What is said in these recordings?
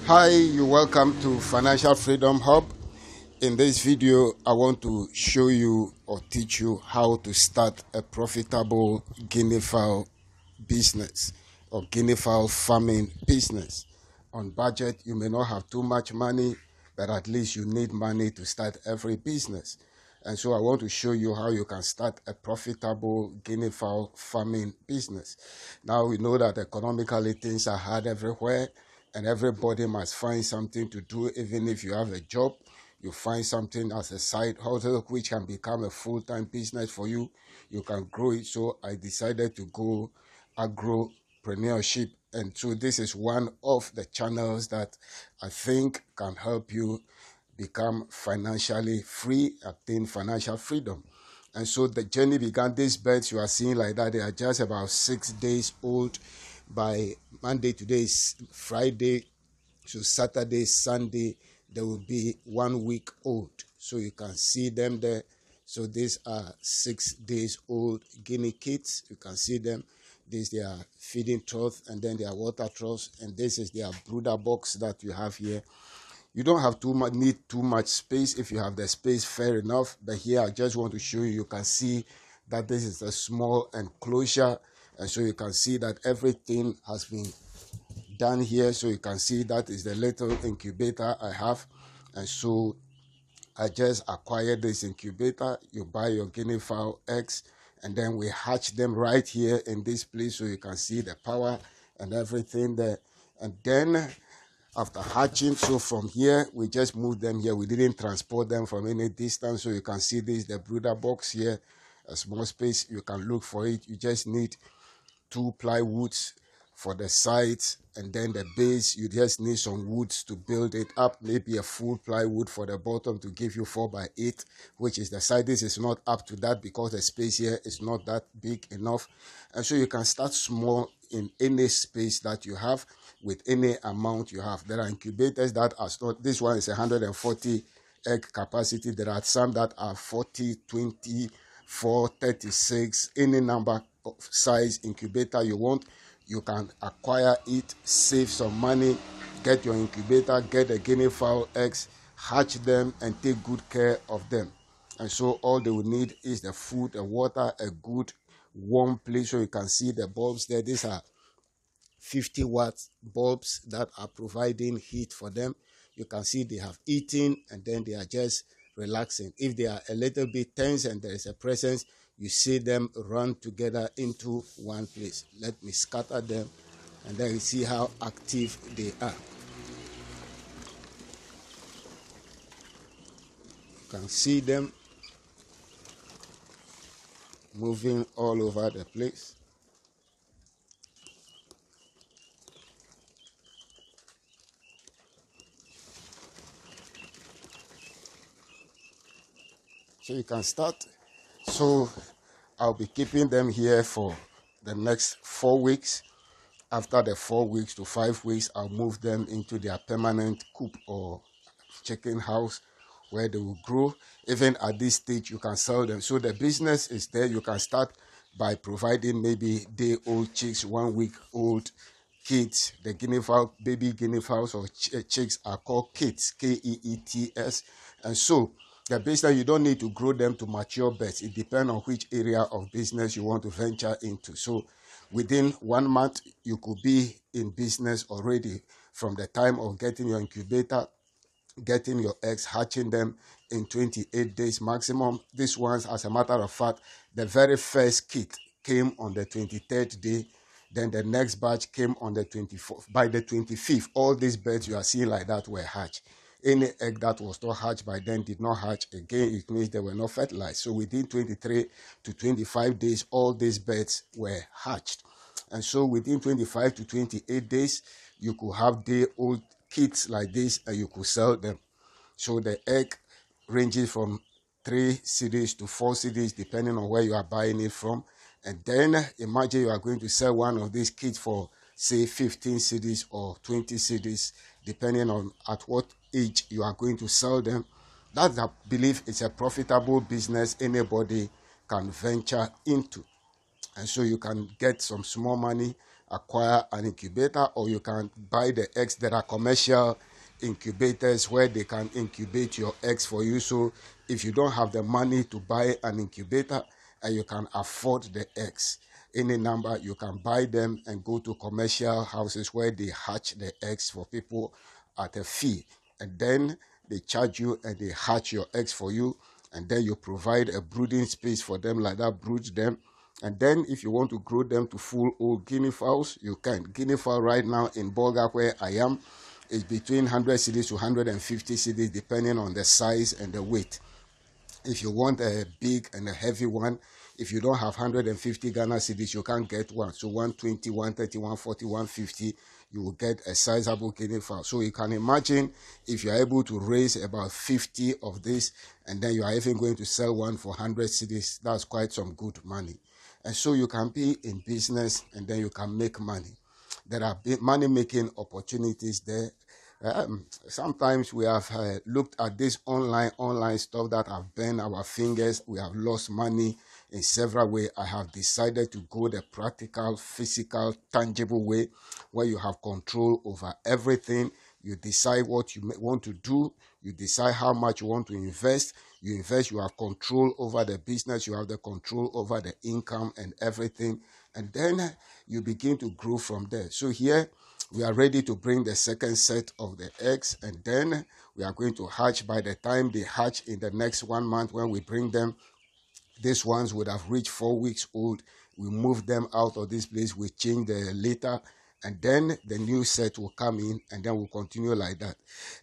Hi, you welcome to Financial Freedom Hub. In this video, I want to show you or teach you how to start a profitable guinea fowl business or guinea fowl farming business. On budget, you may not have too much money, but at least you need money to start every business. And so I want to show you how you can start a profitable guinea fowl farming business. Now we know that economically things are hard everywhere, and everybody must find something to do. Even if you have a job, you find something as a side hustle which can become a full-time business for you. You can grow it. So I decided to go agropreneurship, and so this is one of the channels that I think can help you become financially free, attain financial freedom. And so the journey began. These birds you are seeing like that, they are just about 6 days old. By Monday, today is Friday, so Saturday, Sunday, they will be 1 week old. So you can see them there. So these are 6 days old guinea kids. You can see them. This is their feeding trough, and then their water troughs, and this is their brooder box that you have here. You don't have need too much space. If you have the space, fair enough. But here I just want to show you, you can see that this is a small enclosure. And so you can see that everything has been done here. So you can see that is the little incubator I have. And so I just acquired this incubator. You buy your guinea fowl eggs, and then we hatch them right here in this place. So you can see the power and everything there. And then after hatching, so from here, we just moved them here. We didn't transport them from any distance. So you can see this, the brooder box here, a small space. You can look for it. You just need 2 plywoods for the sides, and then the base, you just need some woods to build it up, maybe a full plywood for the bottom to give you 4x8, which is the side. This is not up to that because the space here is not that big enough. And so you can start small in any space that you have with any amount you have. There are incubators that are stored. This one is 140 egg capacity. There are some that are 40, 24, 36, any number of size incubator you want. You can acquire it, save some money, get your incubator, get the guinea fowl eggs, hatch them, and take good care of them. And so all they will need is the food and water, a good warm place. So you can see the bulbs there. These are 50-watt bulbs that are providing heat for them. You can see they have eaten, and then they are just relaxing. If they are a little bit tense and there is a presence, you see them run together into one place. Let me scatter them, and then you see how active they are. You can see them moving all over the place. So you can start. So I'll be keeping them here for the next 4 weeks. After the 4 weeks to 5 weeks, I'll move them into their permanent coop or chicken house where they will grow. Even at this stage, you can sell them. So the business is there. You can start by providing maybe day-old chicks, 1 week old kids. The guinea fowl, baby guinea fowls or chicks are called kids, Keets. And so the business, you don't need to grow them to mature birds. It depends on which area of business you want to venture into. So within 1 month, you could be in business already from the time of getting your incubator, getting your eggs, hatching them in 28 days maximum. These ones, as a matter of fact, the very first kit came on the 23rd day. Then the next batch came on the 24th. By the 25th, all these birds you are seeing like that were hatched. Any egg that was not hatched by then did not hatch again. It means they were not fertilized. So within 23 to 25 days, all these birds were hatched. And so within 25 to 28 days, you could have day-old kids like this, and you could sell them. So the egg ranges from 3 cedis to 4 cedis, depending on where you are buying it from. And then imagine you are going to sell one of these kids for, say, 15 cedis or 20 cedis, depending on at what age you are going to sell them. That, I believe, is a profitable business anybody can venture into. And so you can get some small money acquire an incubator, or you can buy the eggs. There are commercial incubators where they can incubate your eggs for you. So if you don't have the money to buy an incubator and you can afford the eggs, any number, you can buy them and go to commercial houses where they hatch the eggs for people at a fee, and then they charge you and they hatch your eggs for you, and then you provide a brooding space for them, like that, brood them. And then if you want to grow them to full old guinea fowls, you can. Guinea fowl right now in Bolga, where I am, is between 100 cedis to 150 cedis, depending on the size and the weight. If you want a big and a heavy one, if you don't have 150 Ghana cedis, you can't get one. So 120, 130, 140, 150, you will get a sizable guinea fowl. So you can imagine if you are able to raise about 50 of this, and then you are even going to sell one for 100 cedis, that's quite some good money. And so you can be in business and then you can make money. There are money-making opportunities there. Sometimes we have looked at this online stuff that have burned our fingers. We have lost money in several ways. I have decided to go the practical, physical, tangible way, where you have control over everything. You decide what you want to do. You decide how much you want to invest. You invest, you have control over the business. You have the control over the income and everything. And then you begin to grow from there. So here, we are ready to bring the second set of the eggs, and then we are going to hatch. By the time they hatch in the next 1 month, when we bring them, these ones would have reached 4 weeks old. We move them out of this place, we change the litter, and then the new set will come in, and then we'll continue like that.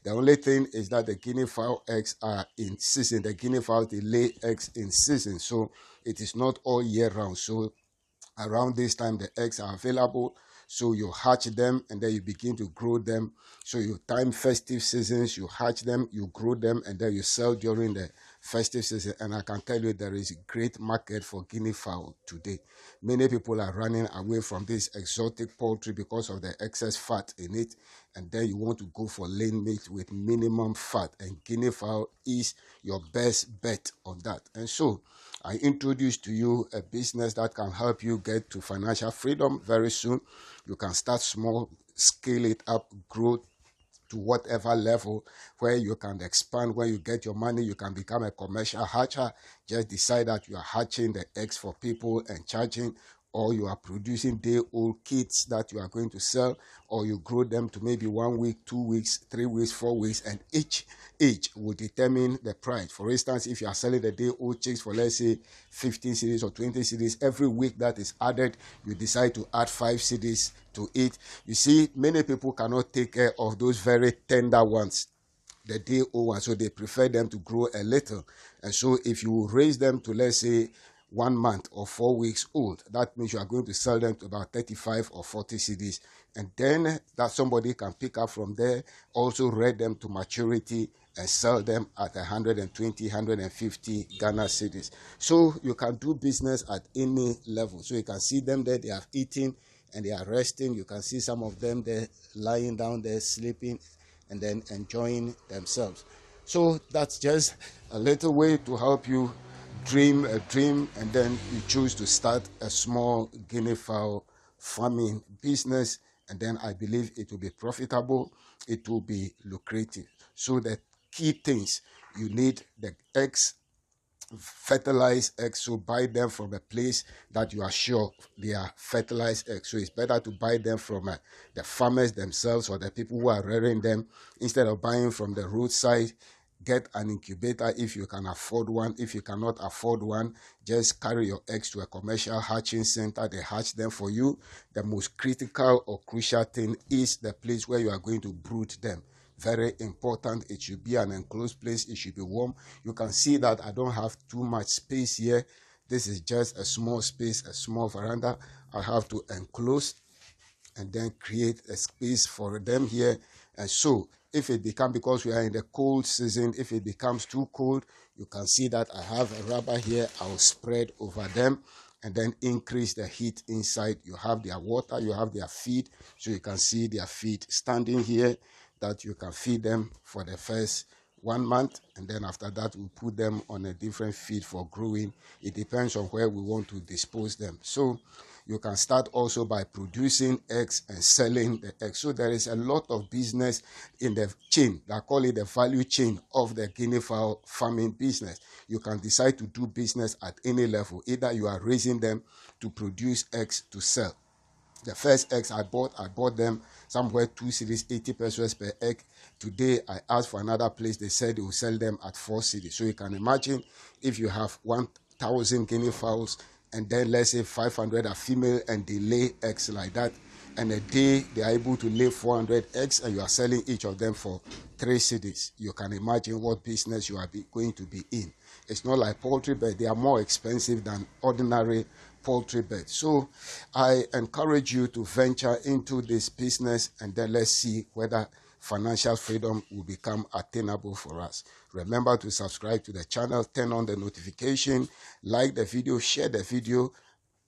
The only thing is that the guinea fowl eggs are in season. The guinea fowl, they lay eggs in season, so it is not all year round. So around this time, the eggs are available. So you hatch them and then you begin to grow them. So you time festive seasons, you hatch them, you grow them, and then you sell during the festive season. And I can tell you there is a great market for guinea fowl today. Many people are running away from this exotic poultry because of the excess fat in it. And then you want to go for lean meat with minimum fat. And guinea fowl is your best bet on that. And so I introduce to you a business that can help you get to financial freedom very soon. You can start small, scale it up, grow to whatever level where you can expand. When you get your money, you can become a commercial hatcher. Just decide that you are hatching the eggs for people and charging, or you are producing day-old kits that you are going to sell, or you grow them to maybe 1 week, 2 weeks, 3 weeks, 4 weeks, and each age will determine the price. For instance, if you are selling the day-old chicks for, let's say, 15 cedis or 20 cedis, every week that is added, you decide to add 5 cedis to it. You see, many people cannot take care of those very tender ones, the day-old ones, so they prefer them to grow a little. And so if you raise them to, let's say, 1 month or 4 weeks old, that means you are going to sell them to about 35 or 40 cedis, and then that somebody can pick up from there, also rear them to maturity and sell them at 120, 150 Ghana cedis. So you can do business at any level. So you can see them there, they have eaten and they are resting. You can see some of them there lying down there, sleeping, and then enjoying themselves. So that's just a little way to help you dream a dream, and then you choose to start a small guinea fowl farming business, and then I believe it will be profitable, it will be lucrative. So the key things: you need the eggs, fertilized eggs, so buy them from a place that you are sure they are fertilized eggs. So it's better to buy them from the farmers themselves or the people who are rearing them, instead of buying from the roadside. Get an incubator if you can afford one. If you cannot afford one, just carry your eggs to a commercial hatching center. They hatch them for you. The most critical or crucial thing is the place where you are going to brood them. Very important. It should be an enclosed place. It should be warm. You can see that I don't have too much space here. This is just a small space, a small veranda. I have to enclose and then create a space for them here. And so if it becomes, because we are in the cold season, if it becomes too cold, you can see that I have a rubber here. I'll spread over them and then increase the heat inside. You have their water, you have their feed, so you can see their feed standing here, that you can feed them for the first 1 month, and then after that we put them on a different feed for growing. It depends on where we want to dispose them. So You can start also by producing eggs and selling the eggs. So there is a lot of business in the chain. I call it the value chain of the guinea fowl farming business. You can decide to do business at any level. Either you are raising them to produce eggs to sell. The first eggs I bought them somewhere 2 cedis, 80 pesos per egg. Today, I asked for another place. They said they will sell them at 4 cedis. So you can imagine if you have 1,000 guinea fowls, and then let's say 500 are female and they lay eggs like that, and a day they are able to lay 400 eggs, and you are selling each of them for 3 cedis. You can imagine what business you are going to be in. It's not like poultry, but they are more expensive than ordinary poultry bed. So I encourage you to venture into this business, and then let's see whether financial freedom will become attainable for us. Remember to subscribe to the channel, turn on the notification, like the video, share the video,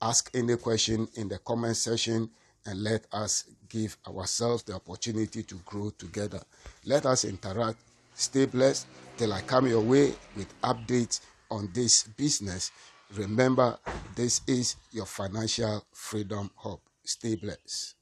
ask any question in the comment section, and let us give ourselves the opportunity to grow together. Let us interact. Stay blessed till I come your way with updates on this business. Remember, this is your Financial Freedom Hub. Stay blessed.